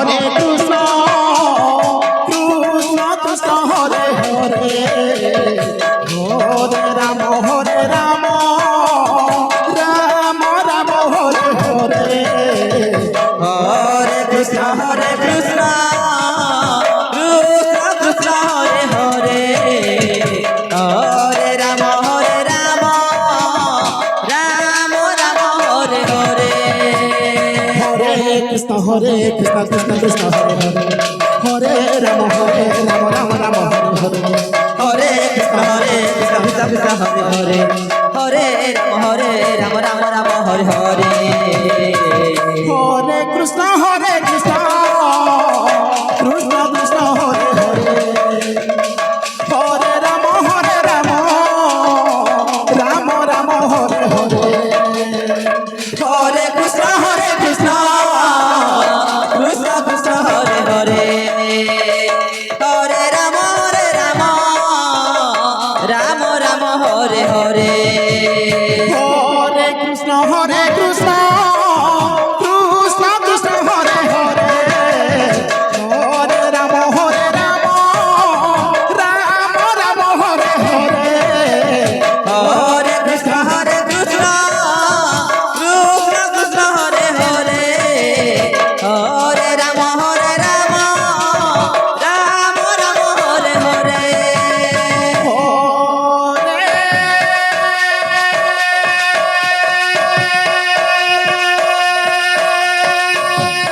Hare Krishna Krishna Krishna Hare Hare Hare Ram Ram Ram Hare Hare Hare Krishna Krishna Krishna Hare Hare Hare Ram Ram Ram Hare Hare Hare Krishna Krishna Krishna Hare Hare Hare Ram Ram Ram Hare Hare Hare Krishna Krishna Krishna Hare Hare Hare Ram Ram Hare Hare Hare Krishna Krishna Krishna Hare Hare Hare Ram Ram Ram Hare Hare Hare Krishna Krishna Krishna Hare Hare Hare Ram Ram Ram Hare Hare Hare Krishna Krishna Krishna Hare Hare Hare Ram Ram Hare Hare Hare Krishna Krishna Krishna Hare Hare Hare Ram Ram Hare Hare Krishna Hare Krishna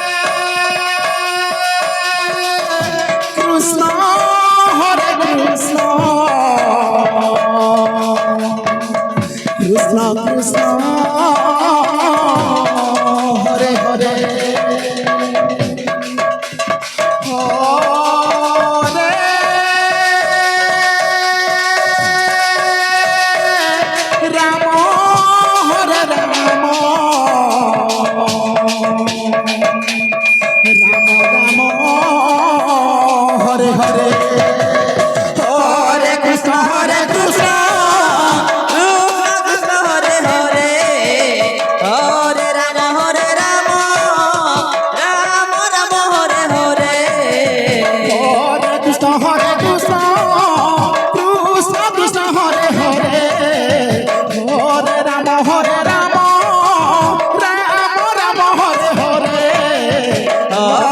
Krishna Krishna Hare Hare Hare Ram Ram Hare Hare Hare Krishna Krishna Krishna Hare Hare Hare Ram Ram Ram Hare Hare Hare Krishna Krishna Krishna Hare Hare Hare Ram Ram Ram Hare Hare